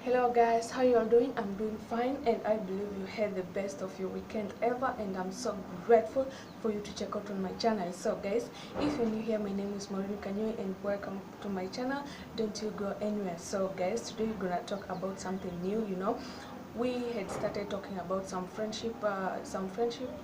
Hello guys, how you all doing? I'm doing fine and I believe you had the best of your weekend ever, and I'm so grateful for you to check out on my channel. So guys, if you're new here, my name is Maureen Kanyoy and welcome to my channel. Don't you go anywhere. So guys, today we're gonna talk about something new. We had started talking about some friendship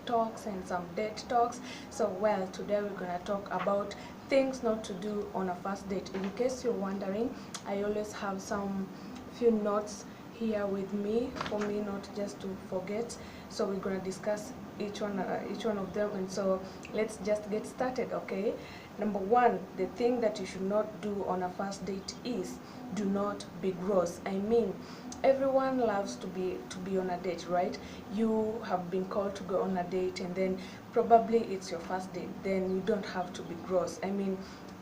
talks and some date talks. So well, today we're gonna talk about things not to do on a first date. In case you're wondering, I always have some few notes here with me for me not just to forget. So we're gonna discuss each one of them, and so let's just get started. Okay, number one, the thing that you should not do on a first date is do not be gross. I mean, everyone loves to be on a date, right? You have been called to go on a date, and then probably it's your first date. Then you don't have to be gross. I mean,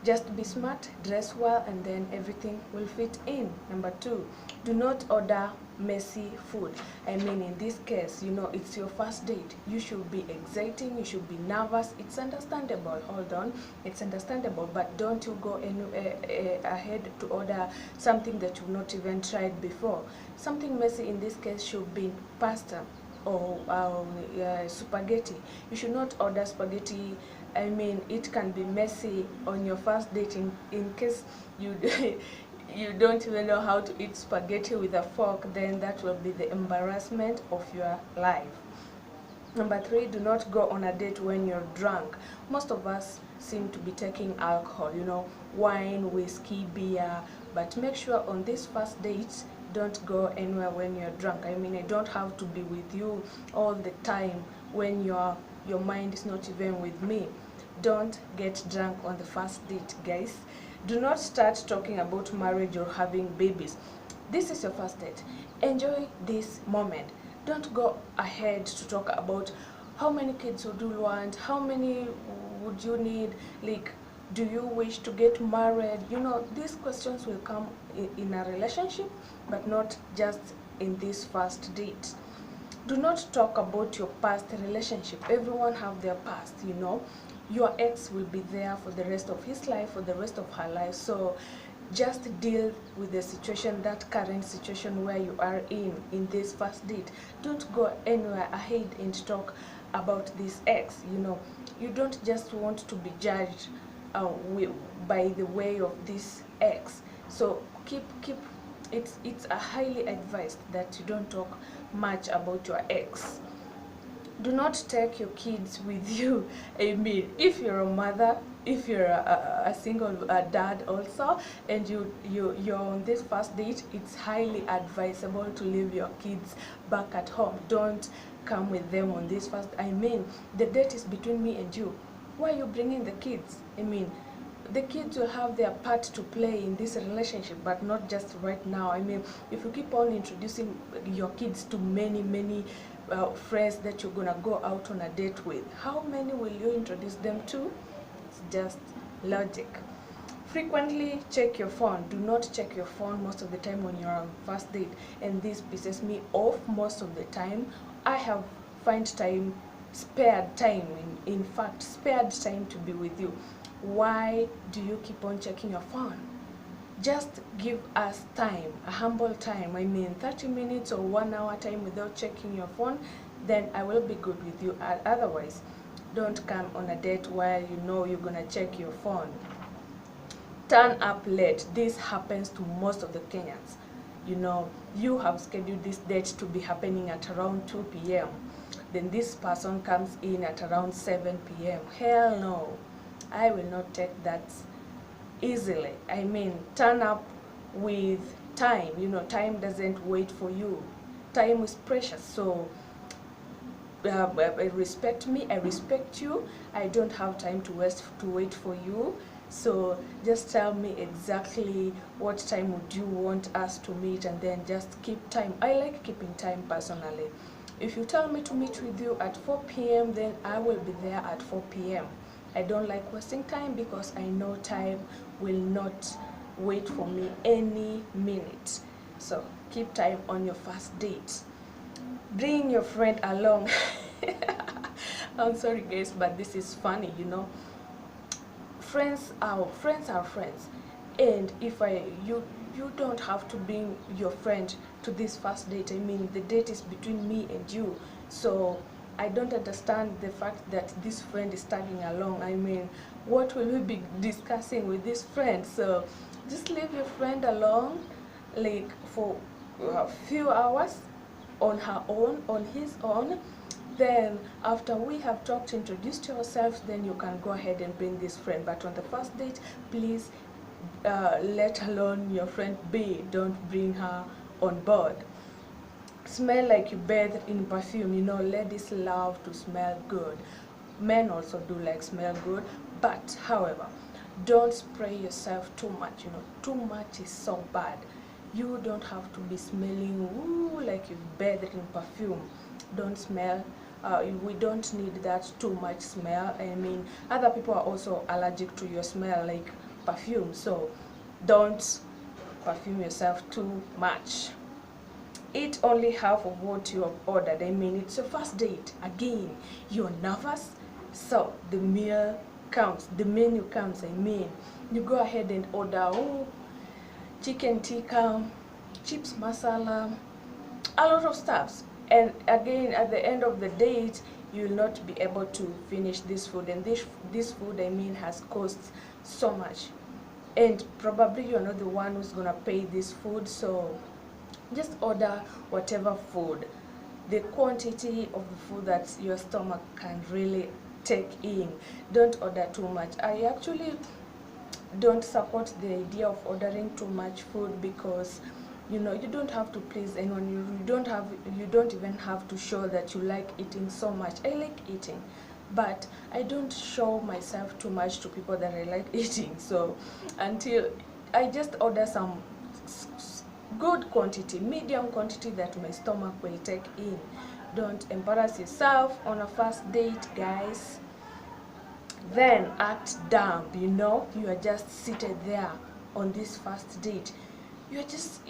just be smart, dress well, and then everything will fit in. Number two, do not order messy food. I mean, in this case, it's your first date. You should be exciting, you should be nervous. It's understandable. Hold on, it's understandable, but don't you go ahead to order something that you've not even tried before. Something messy in this case should be pasta or spaghetti. You should not order spaghetti. I mean, it can be messy on your first date in case you you don't even know how to eat spaghetti with a fork. Then that will be the embarrassment of your life. Number three, do not go on a date when you're drunk. Most of us seem to be taking alcohol, wine, whiskey, beer, but make sure on this first date, don't go anywhere when you're drunk. I mean, I don't have to be with you all the time when your mind is not even with me. Don't get drunk on the first date, guys. Do not start talking about marriage or having babies. This is your first date. Enjoy this moment. Don't go ahead to talk about how many kids would you want, how many would you need, like, do you wish to get married? These questions will come in a relationship, but not just in this first date. Do not talk about your past relationship. Everyone have their past. Your ex will be there for the rest of his life, for the rest of her life. So just deal with the situation, that current situation where you are in this first date. Don't go anywhere ahead and talk about this ex. You don't just want to be judged by the way of this ex. So keep it's a highly advised that you don't talk much about your ex. Do not take your kids with you. I mean, if you're a mother, if you're a single dad also, and you're on this first date, it's highly advisable to leave your kids back at home. Don't come with them on this first. I mean, the date is between me and you. Why are you bringing the kids? I mean, the kids will have their part to play in this relationship, but not just right now. I mean, if you keep on introducing your kids to many friends that you're gonna go out on a date with, how many will you introduce them to? It's just logic. Frequently check your phone. Do not check your phone most of the time when you're on first date, and this pisses me off most of the time. I have spared time, in fact spared time to be with you. Why do you keep on checking your phone? Just give us time, a humble time. I mean, 30 minutes or 1 hour time without checking your phone, then I will be good with you. Otherwise, don't come on a date while you're gonna check your phone. Turn up late. This happens to most of the Kenyans. You have scheduled this date to be happening at around 2 p.m. Then this person comes in at around 7 p.m. Hell no. I will not take that easily. I mean, turn up with time. Time doesn't wait for you. Time is precious. So respect me, I respect you. I don't have time to wait for you. So just tell me exactly what time would you want us to meet, and then just keep time. I like keeping time personally. If you tell me to meet with you at 4 p.m., then I will be there at 4 p.m. I don't like wasting time because I know time will not wait for me any minute. So keep time on your first date. Bring your friend along. I'm sorry guys, but this is funny. Friends are friends, and if you you don't have to bring your friend to this first date. I mean, the date is between me and you. So I don't understand the fact that this friend is tagging along. I mean, what will we be discussing with this friend? So just leave your friend alone, like for a few hours, on her own, on his own. Then after we have talked, introduced yourselves, then you can go ahead and bring this friend. But on the first date, please let alone your friend be, don't bring her on board. Smell like you bathed in perfume. You know, ladies love to smell good. Men also do like smell good, but however, don't spray yourself too much. You know, too much is so bad. You don't have to be smelling like you've bathed in perfume. Don't smell. We don't need that too much smell. I mean, other people are also allergic to your smell, like perfume. So don't perfume yourself too much. Eat only half of what you have ordered. I mean, it's your first date. Again, you're nervous, so the meal comes, the menu comes. I mean, you go ahead and order chicken tikka, chips masala, a lot of stuffs. And again, at the end of the date, you will not be able to finish this food. And this food, I mean, has cost so much. And probably you're not the one who's gonna pay this food, so just order whatever food, the quantity of the food that your stomach can really take in. Don't order too much. I actually don't support the idea of ordering too much food, because you know, you don't have to please anyone. You don't even have to show that you like eating so much. I like eating, but I don't show myself too much to people that I like eating. So until I just order some good quantity, medium quantity that my stomach will take in. Don't embarrass yourself on a first date, guys. Then act dumb. You know, you are just seated there on this first date. You're just,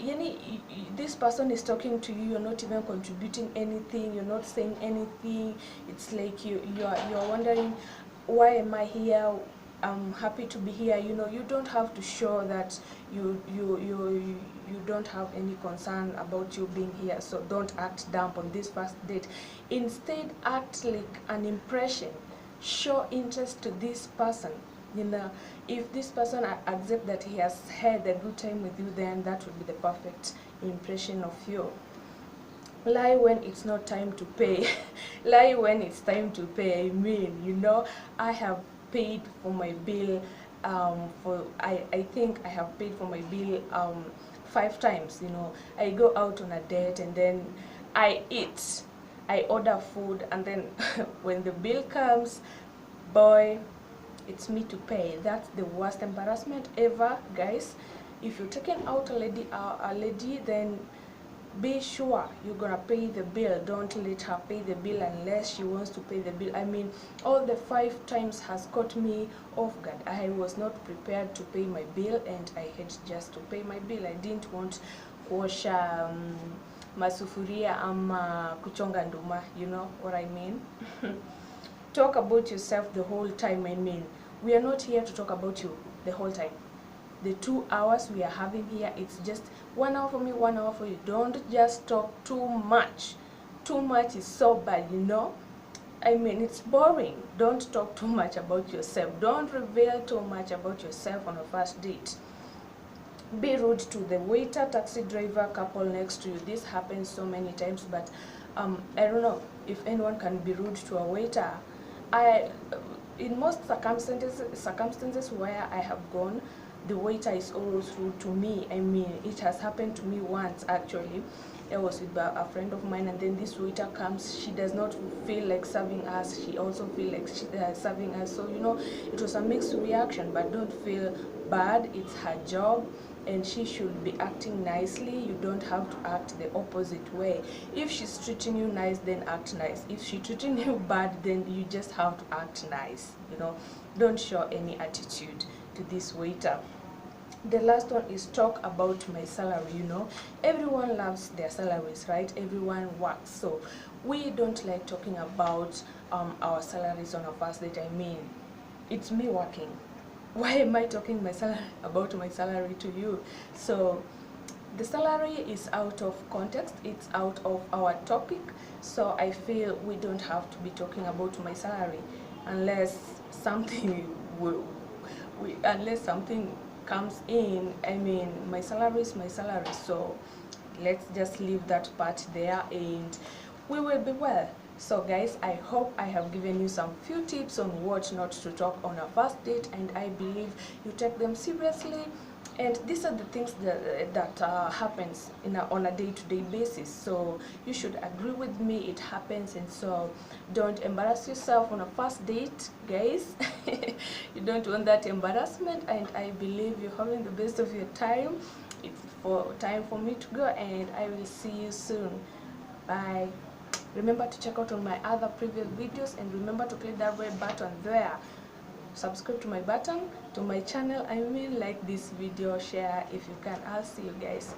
this person is talking to you, you're not even contributing anything, you're not saying anything. It's like you're wondering, why am I here? I'm happy to be here. You know, you don't have to show that you don't have any concern about you being here. So don't act dumb on this first date. Instead, act like an impression. Show interest to this person. You know, if this person accepts that he has had a good time with you, then that would be the perfect impression of you. Lie when it's not time to pay. Lie when it's time to pay. I mean, you know, I have paid for my bill. I think I have paid for my bill 5 times. You know, I go out on a date and then I eat. I order food, and then when the bill comes, boy, it's me to pay. That's the worst embarrassment ever, guys. If you're taking out a lady, then be sure you're gonna pay the bill. Don't let her pay the bill unless she wants to pay the bill. I mean, all the 5 times has caught me off guard. I was not prepared to pay my bill, and I had just to pay my bill. I didn't want kuosha masufuria ama kuchonga nduma, you know what I mean. Talk about yourself the whole time. I mean, we are not here to talk about you the whole time. The 2 hours we are having here, it's just 1 hour for me, 1 hour for you. Don't just talk too much. Too much is so bad, you know. I mean, it's boring. Don't talk too much about yourself. Don't reveal too much about yourself on a first date. Be rude to the waiter, taxi driver, couple next to you. This happens so many times, but I don't know if anyone can be rude to a waiter. In most circumstances where I have gone, the waiter is always rude to me. I mean, it has happened to me once actually. I was with a friend of mine, and then this waiter comes. She does not feel like serving us. She also feels like serving us. So, you know, it was a mixed reaction, but don't feel bad. It's her job, and she should be acting nicely. You don't have to act the opposite way. If she's treating you nice, then act nice. If she's treating you bad, then you just have to act nice. You know, don't show any attitude to this waiter. The last one is talk about my salary. You know, everyone loves their salaries, right? Everyone works, so we don't like talking about our salaries on our first date. I mean, it's me working. Why am I talking about my salary to you? So the salary is out of context, it's out of our topic, so I feel we don't have to be talking about my salary unless something unless something comes in. I mean, my salary is my salary, so let's just leave that part there and we will be well. So guys, I hope I have given you some few tips on what not to talk on a first date, and I believe you take them seriously. And these are the things that happens on a day-to-day basis, so you should agree with me, it happens. And so don't embarrass yourself on a first date, guys. You don't want that embarrassment, and I believe you're having the best of your time. It's time for me to go, and I will see you soon. Bye. Remember to check out on my other previous videos, and remember to click that red button there. Subscribe to my channel, I mean, like this video, share if you can. I'll see you guys.